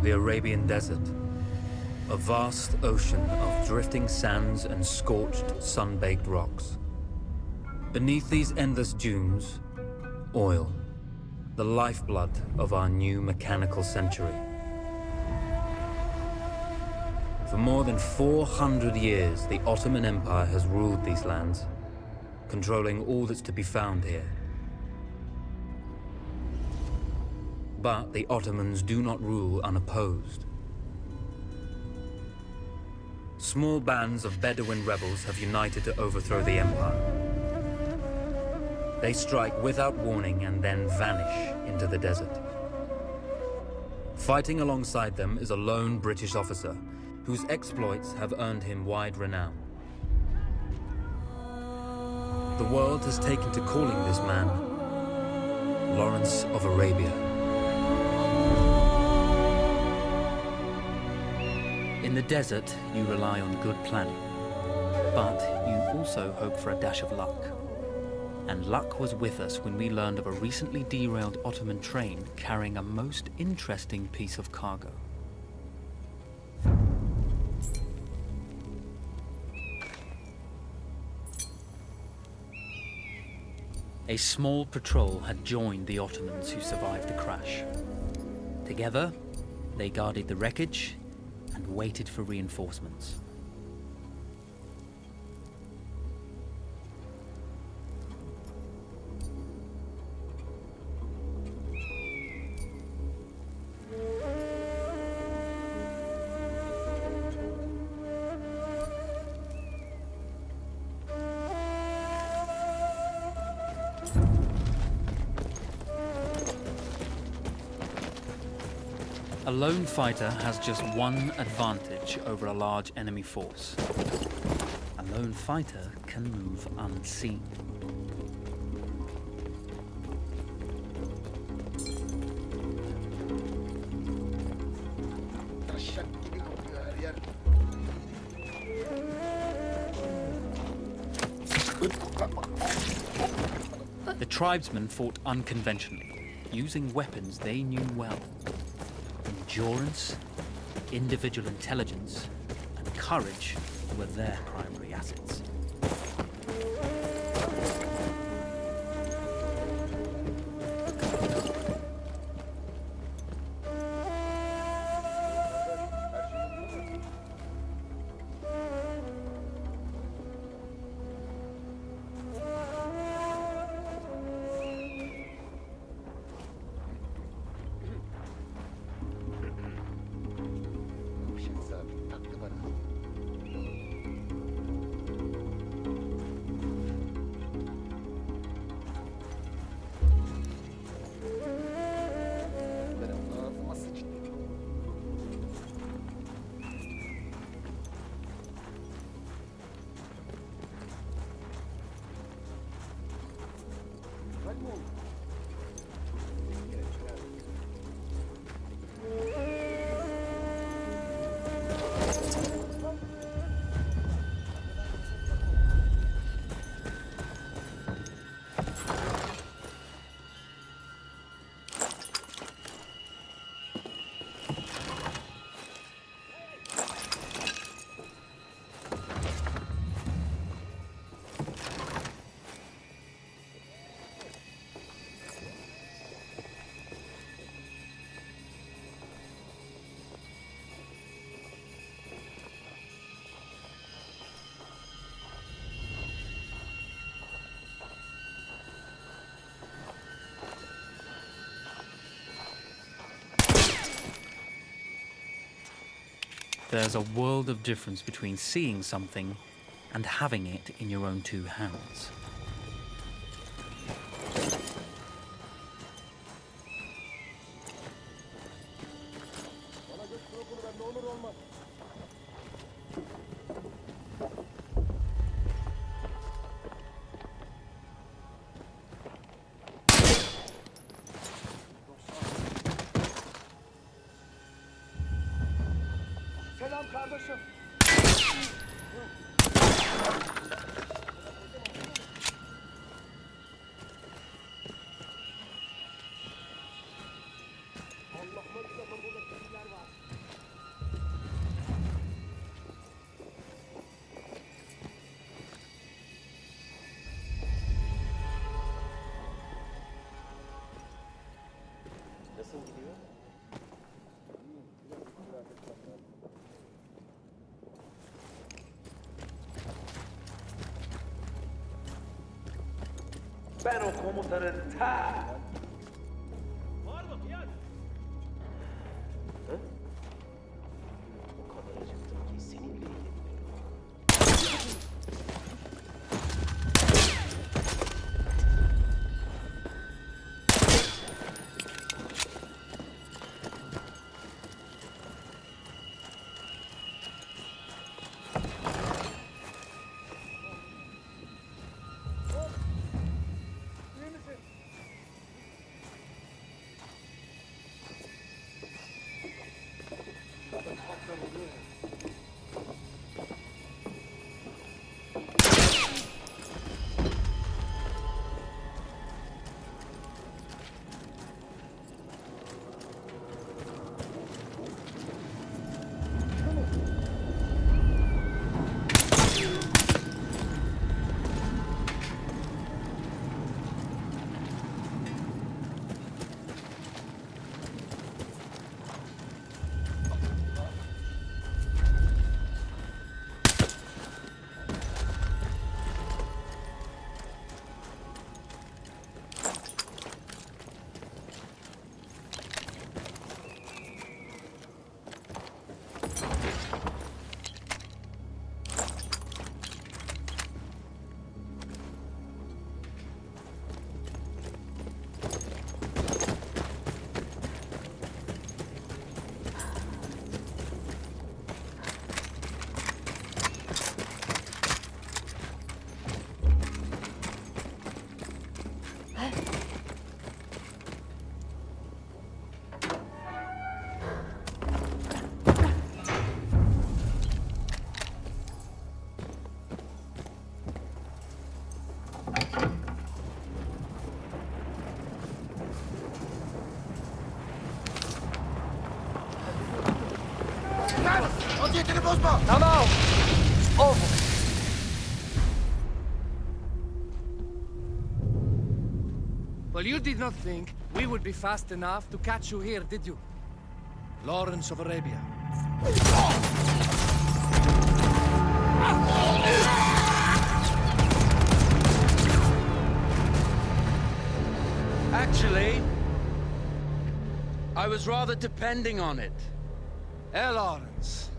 The Arabian Desert. A vast ocean of drifting sands and scorched, sun-baked rocks. Beneath these endless dunes, oil. The lifeblood of our new mechanical century. For more than 400 years, the Ottoman Empire has ruled these lands, controlling all that's to be found here. But the Ottomans do not rule unopposed. Small bands of Bedouin rebels have united to overthrow the empire. They strike without warning and then vanish into the desert. Fighting alongside them is a lone British officer, whose exploits have earned him wide renown. The world has taken to calling this man Lawrence of Arabia. In the desert, you rely on good planning, but you also hope for a dash of luck. And luck was with us when we learned of a recently derailed Ottoman train carrying a most interesting piece of cargo. A small patrol had joined the Ottomans who survived the crash. Together, they guarded the wreckage and waited for reinforcements. A lone fighter has just one advantage over a large enemy force. A lone fighter can move unseen. The tribesmen fought unconventionally, using weapons they knew well. Endurance, individual intelligence, and courage were their primary assets. There's a world of difference between seeing something and having it in your own two hands. Selam kardeşim. Allah'ıma burada kişiler var. Ben o komutanın ta... O kadar acıktım ki seni bile yiyebilirim. Vaziyetini bozma. Tamam. Of. Well, you did not think we would be fast enough to catch you here, did you? Lawrence of Arabia. Actually, I was rather depending on it. Lawrence.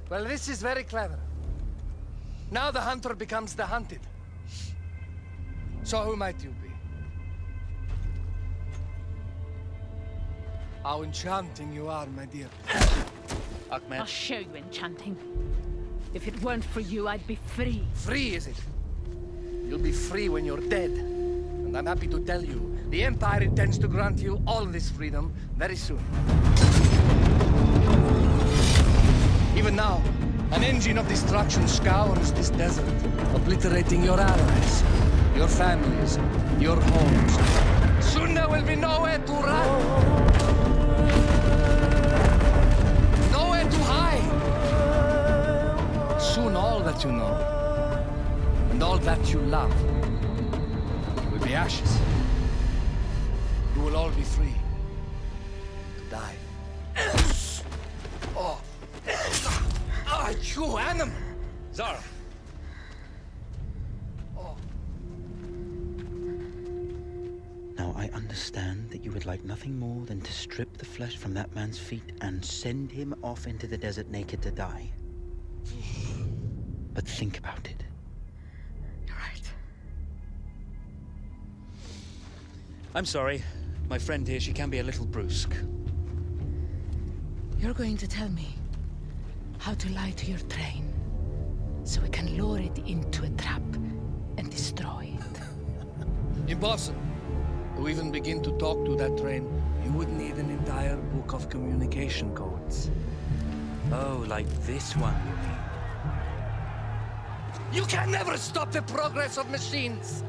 Well, this is very clever. Now the hunter becomes the hunted. So who might you be? How enchanting you are, my dear. Ahmed. I'll show you enchanting. If it weren't for you, I'd be free. Free, is it? You'll be free when you're dead. And I'm happy to tell you, the Empire intends to grant you all this freedom very soon. Even now, an engine of destruction scours this desert, obliterating your allies, your families, your homes. Soon there will be nowhere to run. Nowhere to hide. Soon all that you know, and all that you love, will be ashes. You will all be free to die. Oh. Ah, you animal! Zara. Oh. Now, I understand that you would like nothing more than to strip the flesh from that man's feet and send him off into the desert naked to die. But think about it. You're right. I'm sorry. My friend here, she can be a little brusque. You're going to tell me how to lie to your train, so we can lure it into a trap and destroy it. Impossible. To even begin to talk to that train, you would need an entire book of communication codes. Oh, like this one, you mean? You can never stop the progress of machines.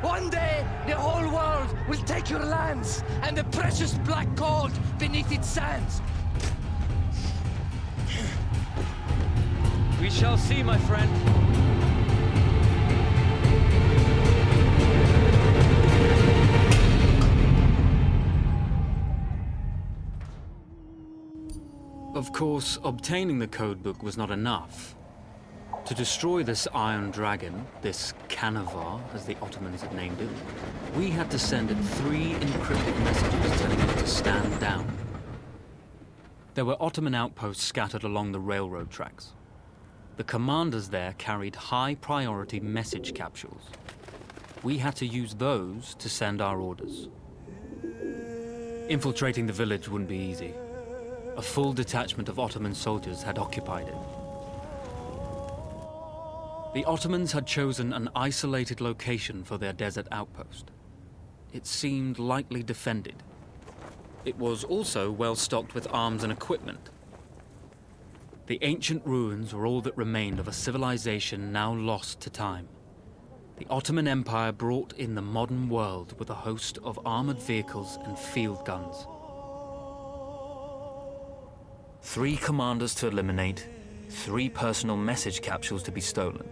One day, the whole world will take your lands and the precious black gold beneath its sands. We shall see, my friend. Of course, obtaining the codebook was not enough. To destroy this Iron Dragon, this Canavar, as the Ottomans had named it, we had to send it 3 encrypted messages telling it to stand down. There were Ottoman outposts scattered along the railroad tracks. The commanders there carried high-priority message capsules. We had to use those to send our orders. Infiltrating the village wouldn't be easy. A full detachment of Ottoman soldiers had occupied it. The Ottomans had chosen an isolated location for their desert outpost. It seemed lightly defended. It was also well stocked with arms and equipment. The ancient ruins were all that remained of a civilization now lost to time. The Ottoman Empire brought in the modern world with a host of armored vehicles and field guns. 3 commanders to eliminate, 3 personal message capsules to be stolen,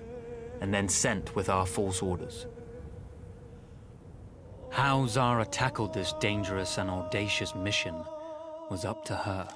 and then sent with our false orders. How Zara tackled this dangerous and audacious mission was up to her.